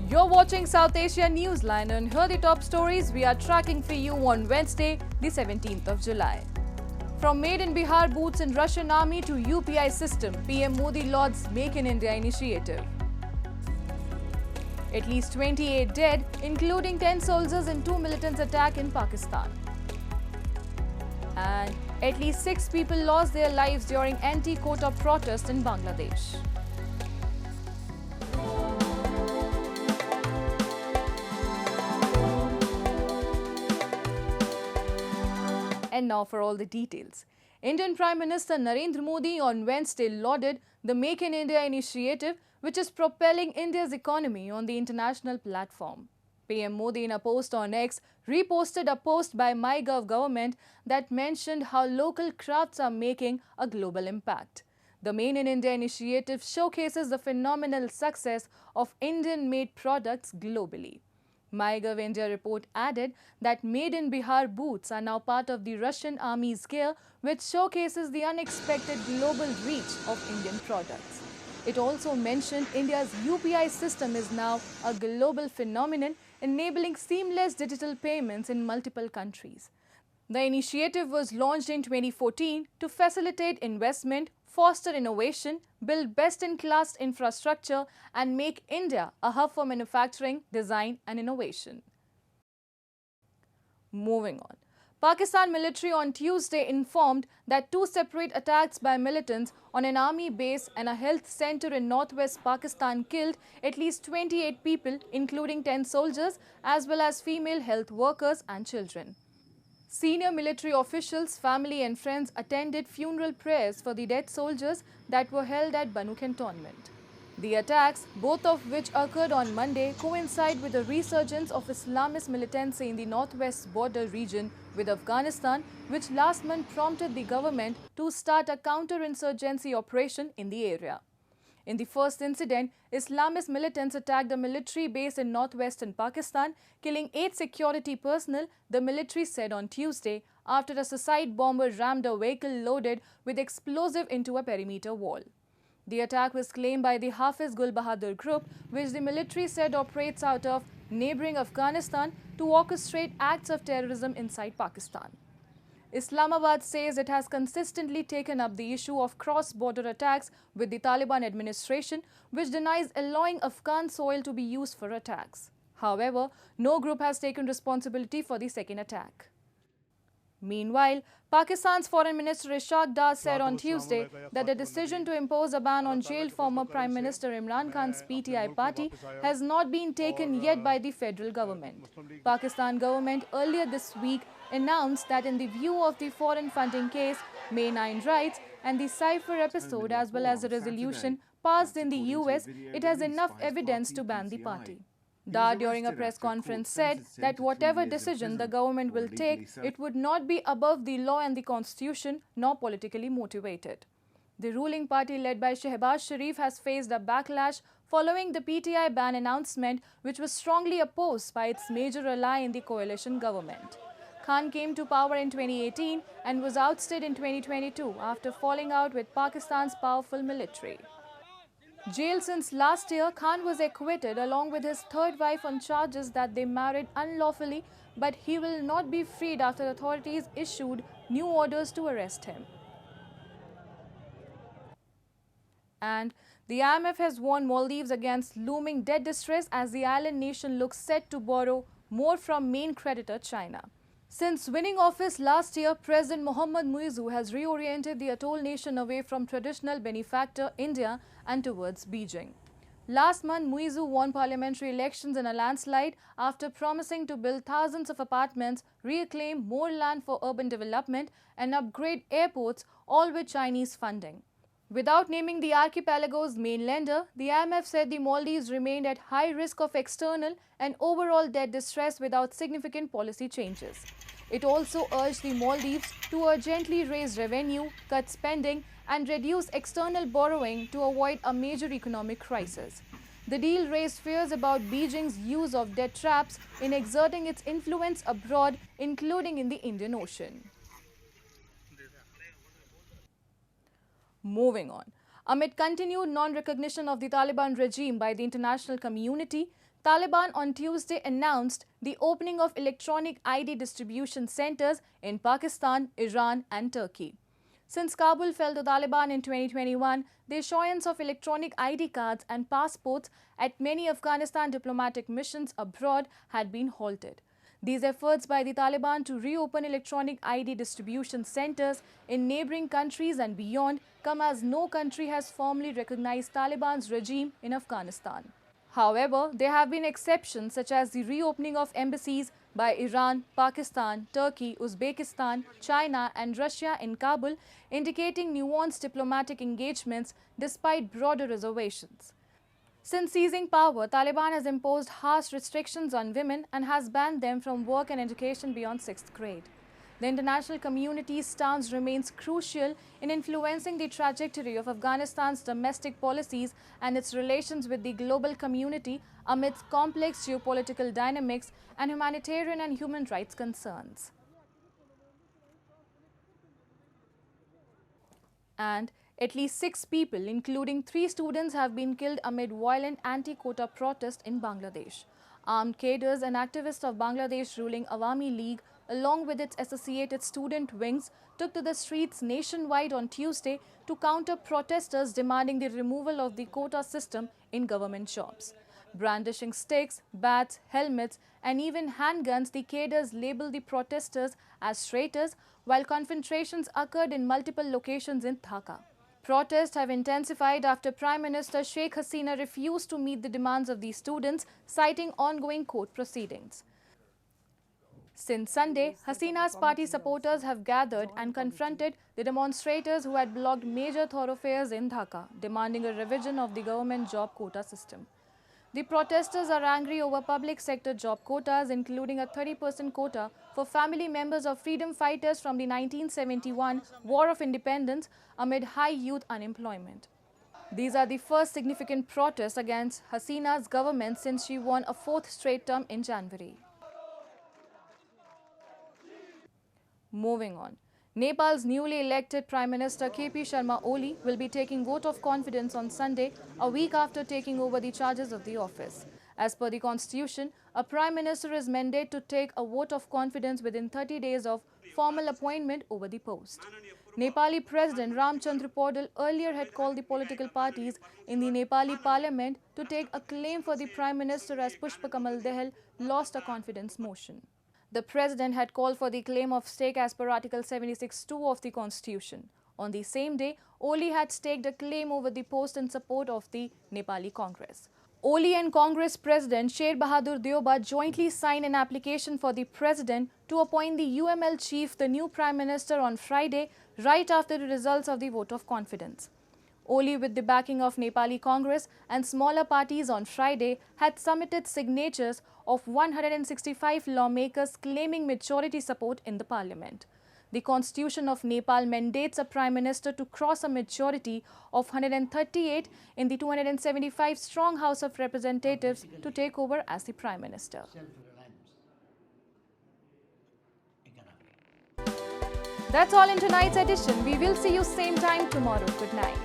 You're watching South Asia Newsline, and here are the top stories we are tracking for you on Wednesday, the 17th of July. From Made in Bihar boots in Russian army to UPI system, PM Modi lauds Make in India initiative. At least 28 dead, including 10 soldiers in 2 militants attack in Pakistan. And at least 6 people lost their lives during anti-quota protest in Bangladesh. And now for all the details. Indian Prime Minister Narendra Modi on Wednesday lauded the Make in India initiative, which is propelling India's economy on the international platform. PM Modi, in a post on X, reposted a post by MyGov government that mentioned how local crafts are making a global impact. The Made in India initiative showcases the phenomenal success of Indian-made products globally. MyGovIndia report added that Made in Bihar boots are now part of the Russian Army's gear, which showcases the unexpected global reach of Indian products. It also mentioned India's UPI system is now a global phenomenon, enabling seamless digital payments in multiple countries. The initiative was launched in 2014 to facilitate investment, foster innovation, build best-in-class infrastructure, and make India a hub for manufacturing, design, and innovation. Moving on. Pakistan military on Tuesday informed that 2 separate attacks by militants on an army base and a health center in northwest Pakistan killed at least 28 people, including 10 soldiers, as well as female health workers and children. Senior military officials, family and friends attended funeral prayers for the dead soldiers that were held at Banu cantonment. The attacks, both of which occurred on Monday, coincide with the resurgence of Islamist militancy in the northwest border region with Afghanistan, which last month prompted the government to start a counterinsurgency operation in the area. In the first incident, Islamist militants attacked a military base in northwestern Pakistan, killing 8 security personnel, the military said on Tuesday, after a suicide bomber rammed a vehicle loaded with explosive into a perimeter wall. The attack was claimed by the Hafiz Gul Bahadur group, which the military said operates out of neighboring Afghanistan to orchestrate acts of terrorism inside Pakistan. Islamabad says it has consistently taken up the issue of cross-border attacks with the Taliban administration, which denies allowing Afghan soil to be used for attacks. However, no group has taken responsibility for the second attack. Meanwhile, Pakistan's Foreign Minister Ishaq Dar said on Tuesday that the decision to impose a ban on jailed former Prime Minister Imran Khan's PTI party has not been taken yet by the federal government. Pakistan government earlier this week announced that in the view of the foreign funding case, May 9 rights and the Cypher episode, as well as a resolution passed in the US, it has enough evidence to ban the party. Dar, during a press conference, said that whatever decision the government will take, it would not be above the law and the constitution, nor politically motivated. The ruling party led by Shehbaz Sharif has faced a backlash following the PTI ban announcement, which was strongly opposed by its major ally in the coalition government. Khan came to power in 2018 and was ousted in 2022 after falling out with Pakistan's powerful military. Jailed since last year, Khan was acquitted along with his third wife on charges that they married unlawfully, but he will not be freed after authorities issued new orders to arrest him. And the IMF has warned Maldives against looming debt distress as the island nation looks set to borrow more from main creditor China. Since winning office last year, President Mohammad Muizzu has reoriented the atoll nation away from traditional benefactor India and towards Beijing. Last month, Muizzu won parliamentary elections in a landslide after promising to build thousands of apartments, reclaim more land for urban development, and upgrade airports, all with Chinese funding. Without naming the archipelago's main lender, the IMF said the Maldives remained at high risk of external and overall debt distress without significant policy changes. It also urged the Maldives to urgently raise revenue, cut spending, and reduce external borrowing to avoid a major economic crisis. The deal raised fears about Beijing's use of debt traps in exerting its influence abroad, including in the Indian Ocean. Moving on. Amid continued non-recognition of the Taliban regime by the international community, Taliban on Tuesday announced the opening of electronic ID distribution centers in Pakistan, Iran and Turkey. Since Kabul fell to Taliban in 2021, the issuance of electronic ID cards and passports at many Afghanistan diplomatic missions abroad had been halted. These efforts by the Taliban to reopen electronic ID distribution centers in neighboring countries and beyond come as no country has formally recognized Taliban's regime in Afghanistan. However, there have been exceptions such as the reopening of embassies by Iran, Pakistan, Turkey, Uzbekistan, China and Russia in Kabul, indicating nuanced diplomatic engagements despite broader reservations. Since seizing power, Taliban has imposed harsh restrictions on women and has banned them from work and education beyond 6th grade. The international community's stance remains crucial in influencing the trajectory of Afghanistan's domestic policies and its relations with the global community amidst complex geopolitical dynamics and humanitarian and human rights concerns. And at least 6 people, including 3 students, have been killed amid violent anti-quota protest in Bangladesh. Armed cadres and activists of Bangladesh ruling Awami League, along with its associated student wings, took to the streets nationwide on Tuesday to counter protesters demanding the removal of the quota system in government jobs. Brandishing sticks, bats, helmets and even handguns, the cadres labelled the protesters as traitors, while confrontations occurred in multiple locations in Dhaka. Protests have intensified after Prime Minister Sheikhhasina refused to meet the demands of the students, citing ongoing court proceedings. Since Sunday, Hasina's party supporters have gathered and confronted the demonstrators who had blocked major thoroughfares in Dhaka, demanding a revision of the government job quota system. The protesters are angry over public sector job quotas, including a 30% quota for family members of freedom fighters from the 1971 War of Independence amid high youth unemployment. These are the first significant protests against Hasina's government since she won a 4th straight term in January. Moving on. Nepal's newly elected Prime Minister kpsharmaoli will be taking vote of confidence on Sunday, a week after taking over the charges of the office. As per the constitution, a Prime Minister is mandated to take a vote of confidence within 30 days of formal appointment over the post. Nepali President Ramchandra Paudel earlier had called the political parties in the Nepali parliament to take a claim for the Prime Minister as Pushpa Kamal Dahal lost a confidence motion. The President had called for the claim of stake as per Article 76(2) of the Constitution. On the same day, Oli had staked a claim over the post in support of the Nepali Congress. Oli and Congress President Sher Bahadur Deoba jointly signed an application for the President to appoint the UML chief, the new Prime Minister, on Friday, right after the results of the vote of confidence. Oli, with the backing of Nepali Congress and smaller parties on Friday, had submitted signatures of 165 lawmakers claiming majority support in the parliament. The Constitution of Nepal mandates a Prime Minister to cross a majority of 138 in the 275-strong House of Representatives to take over as the Prime Minister. That's all in tonight's edition. We will see you same time tomorrow. Good night.